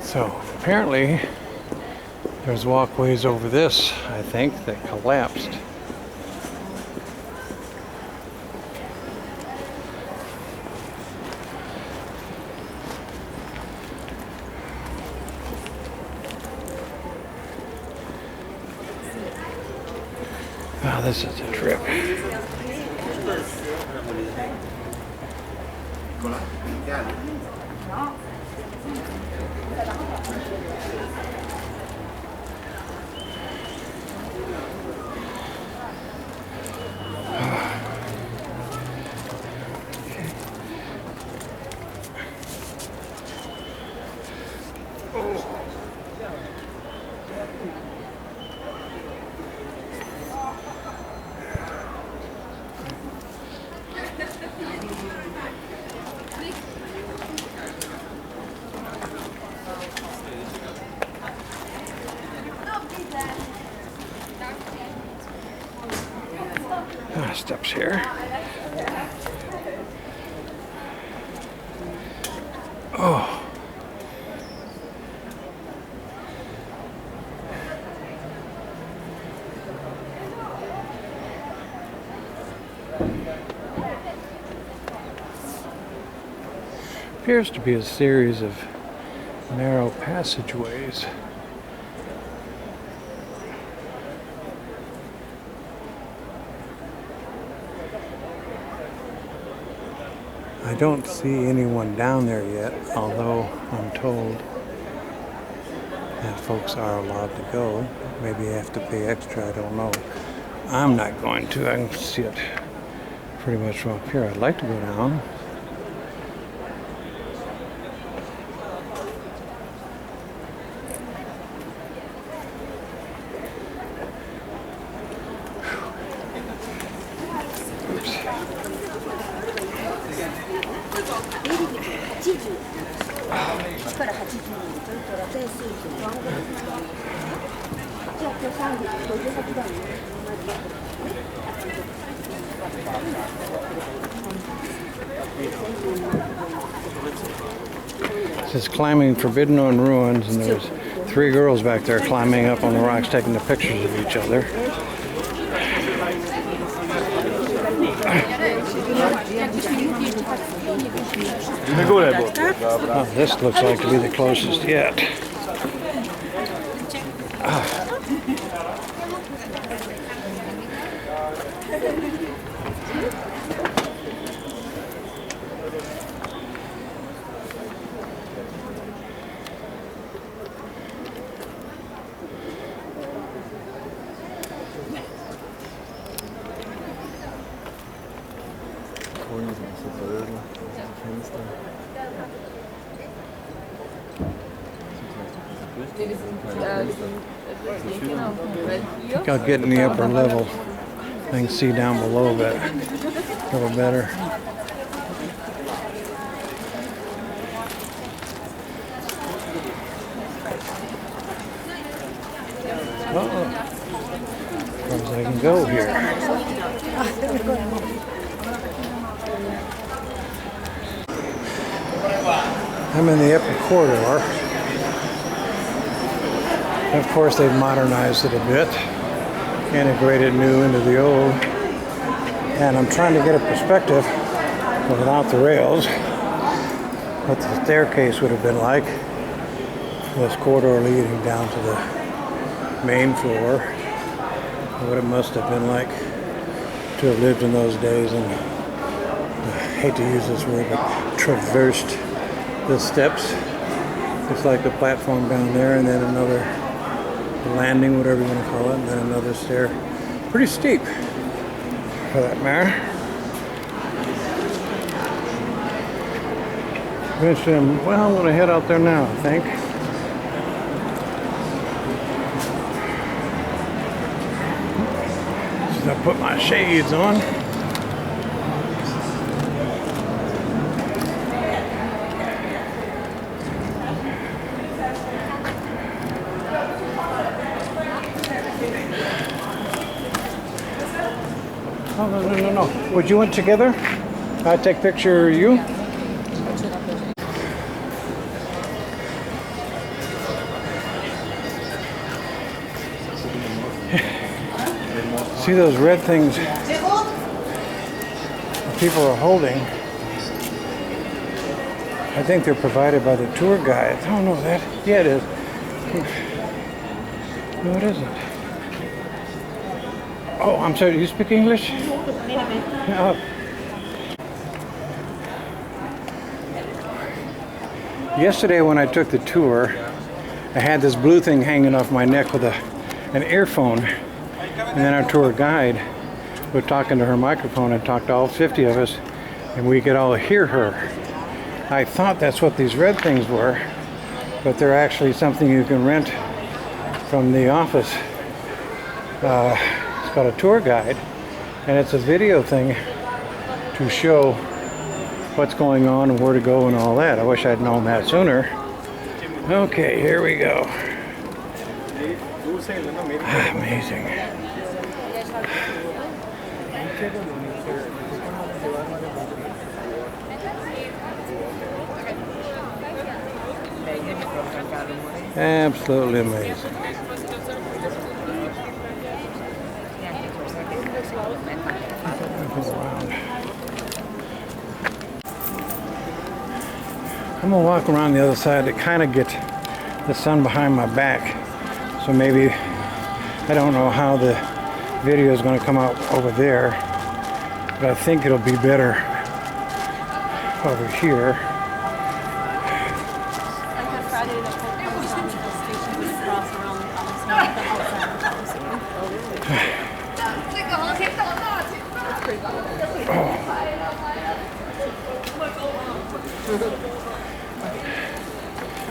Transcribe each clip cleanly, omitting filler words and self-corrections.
So apparently there's walkways over this, I think, that collapsed. Wow, this is a trip. Steps here. Oh. Appears to be a series of narrow passageways. I don't see anyone down there yet, although I'm told that folks are allowed to go. Maybe you have to pay extra, I don't know. I'm not going to. I can see it pretty much from up here. I'd like to go down. It says climbing forbidden on ruins, and there's 3 girls back there climbing up on the rocks taking the pictures of each other. Oh, this looks like to be the closest yet. I think I'll get in the upper level. I can see down below that a little better. As far as I can go here. I'm in the upper corridor. Of course, they've modernized it a bit, integrated new into the old, and I'm trying to get a perspective without the rails what the staircase would have been like, this corridor leading down to the main floor, what it must have been like to have lived in those days, and I hate to use this word, but traversed the steps. It's like the platform down there, and then another landing, whatever you want to call it, and then another stair. Pretty steep, for that matter. Eventually, I'm going to head out there now, I think. So I put my shades on. Oh, no. Would you want together? I'll take a picture of you. See those red things people are holding? I think they're provided by the tour guide. Oh no, that, yeah it is. No, it isn't. Oh, I'm sorry, do you speak English? Oh. Yesterday when I took the tour, I had this blue thing hanging off my neck with an earphone, and then our tour guide was talking to her microphone and talked to all 50 of us, and we could all hear her. I thought that's what these red things were, but they're actually something you can rent from the office. It's called a tour guide, and it's a video thing to show what's going on and where to go and all that. I wish I'd known that sooner. Okay, here we go. Amazing. Absolutely amazing. I'm gonna walk around the other side to kind of get the sun behind my back. So maybe, I don't know how the video is gonna come out over there, but I think it'll be better over here.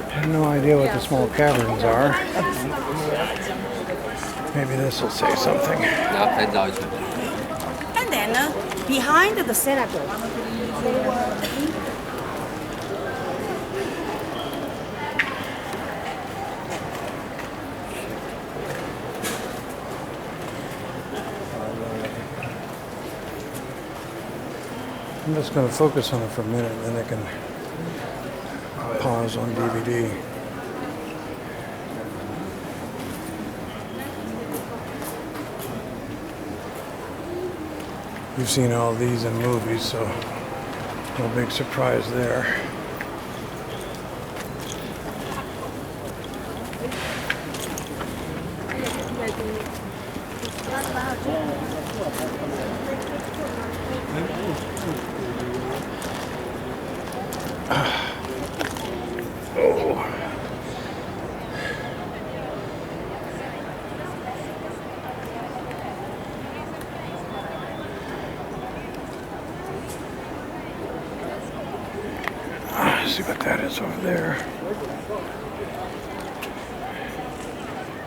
I have no idea what the small caverns are. Maybe this will say something. And then behind the synagogue. I'm just going to focus on it for a minute, and then I can pause on DVD. You've seen all these in movies, so no big surprise there. See what that is over there.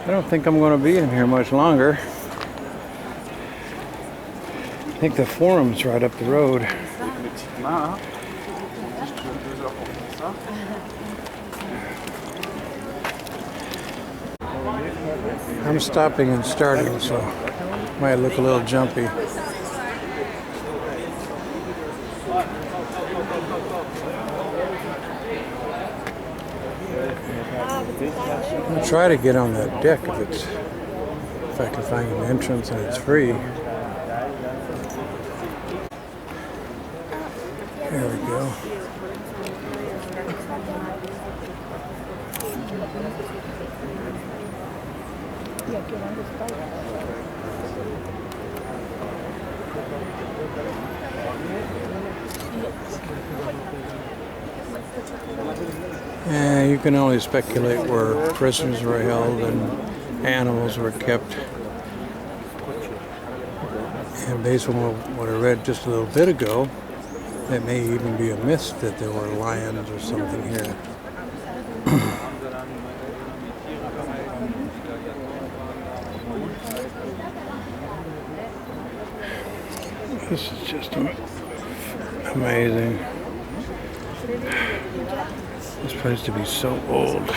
I don't think I'm going to be in here much longer. I think the forum's right up the road. I'm stopping and starting, so it might look a little jumpy. I'm gonna try to get on that deck if I can find an entrance and it's free. There we go. You can only speculate where prisoners were held and animals were kept. And based on what I read just a little bit ago, it may even be a myth that there were lions or something here. This is just amazing. This place to be so old.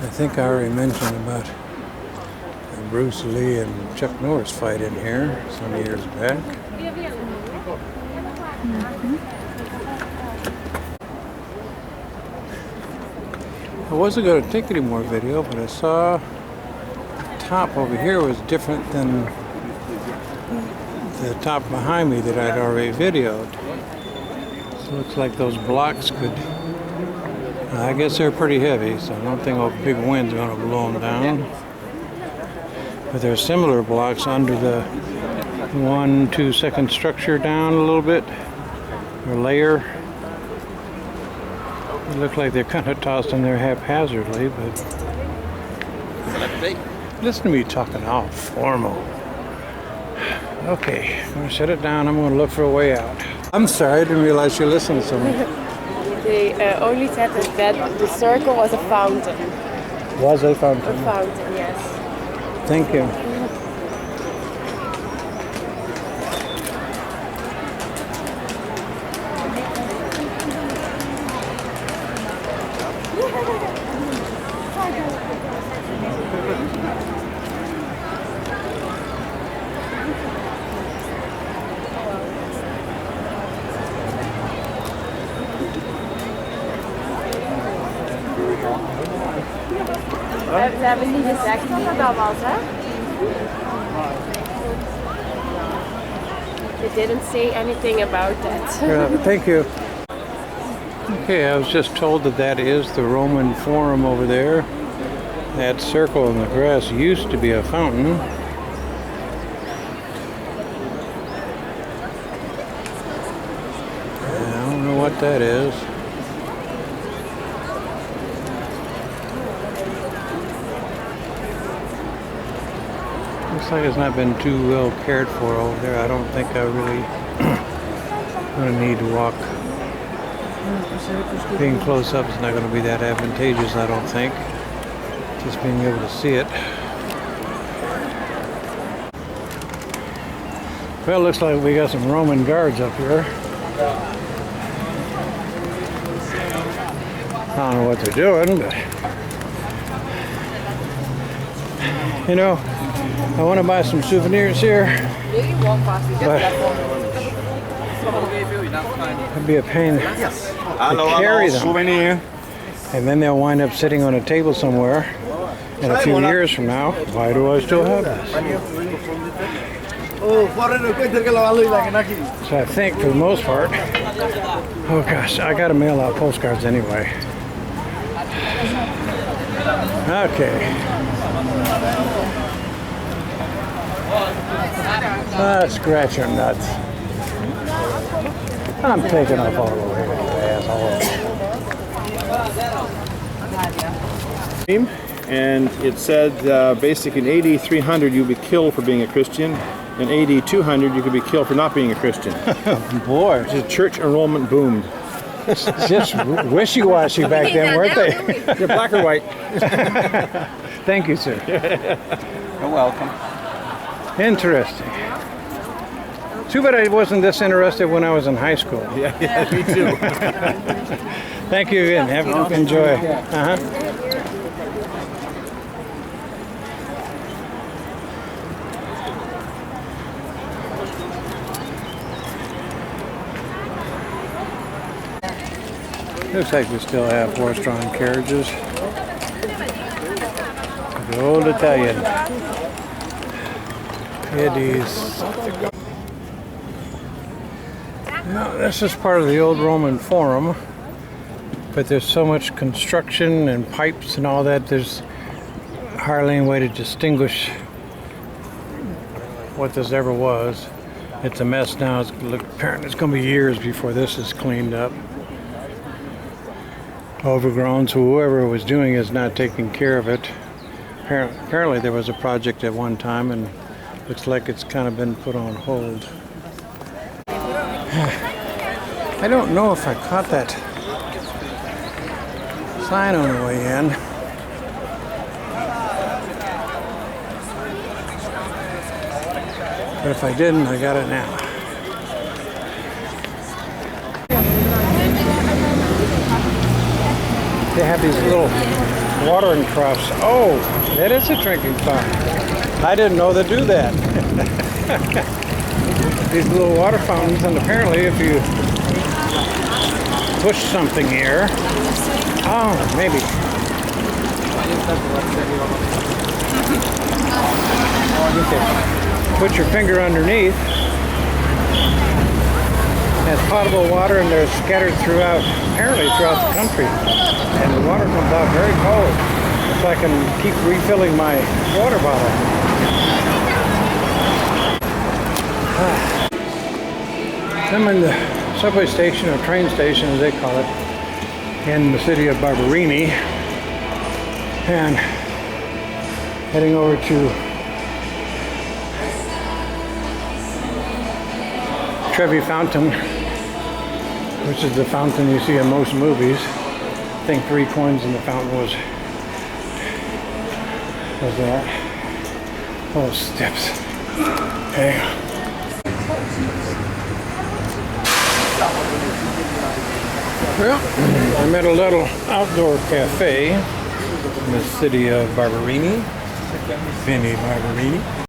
I think I already mentioned about the Bruce Lee and Chuck Norris fight in here some years back. I wasn't going to take any more video, but I saw the top over here was different than the top behind me that I'd already videoed. So it looks like those blocks could, I guess they're pretty heavy, so I don't think a big wind's going to blow them down. But there are similar blocks under the 1-2 second structure down a little bit, or layer. They look like they're kind of tossed in there haphazardly, but listen to me talking all formal. Okay, I'm going to shut it down. I'm going to look for a way out. I'm sorry, I didn't realize you listened to me. They only said that the circle was a fountain. Was a fountain? A fountain, yes. Thank you. We hebben niet gezegd wat dat was, hè? They didn't say anything about that. Thank you. Okay, I was just told that that is the Roman Forum over there. That circle in the grass used to be a fountain. I don't know what that is. Looks like it's not been too well cared for over there. I don't think I really going to need to walk. Being close up is not going to be that advantageous, I don't think. Just being able to see it. Well, it looks like we got some Roman guards up here. I don't know what they're doing, but you know, I want to buy some souvenirs here, but it'd be a pain to carry them. And then they'll wind up sitting on a table somewhere in a few years from now. Why do I still have this? So I think for the most part, oh gosh, I gotta mail out postcards anyway. Okay. Scratch your nuts. I'm taking off all over here, asshole. And it said basically in AD 300 you'd be killed for being a Christian. In AD 200 you could be killed for not being a Christian. Boy. The church enrollment boomed. Just wishy-washy back then, weren't they? You're black or white. Thank you, sir. You're welcome. Interesting. Too bad I wasn't this interested when I was in high school. Yeah, me too. Thank you again. Enjoy. Looks like we still have horse-drawn carriages. The old Italian. Piedies. Now, this is part of the old Roman Forum, but there's so much construction and pipes and all that, there's hardly any way to distinguish what this ever was. It's a mess now. Apparently it's going to be years before this is cleaned up. Overgrown, so whoever was doing it is not taking care of it. Apparently there was a project at one time, and looks like it's kind of been put on hold. I don't know if I caught that sign on the way in. But if I didn't, I got it now. They have these little watering troughs. Oh, that is a drinking fountain. I didn't know they do that. These little water fountains, and apparently if you push something here, oh, maybe You can put your finger underneath. It's potable water, and they're scattered throughout, apparently throughout the country. And the water comes out very cold. So I can keep refilling my water bottle. I'm in the subway station, or train station as they call it, in the city of Barberini. And heading over to Trevi Fountain, which is the fountain you see in most movies. I think 3 coins in the fountain was that. Oh, steps. Okay. Well, I'm at a little outdoor cafe in the city of Barberini, Barberini.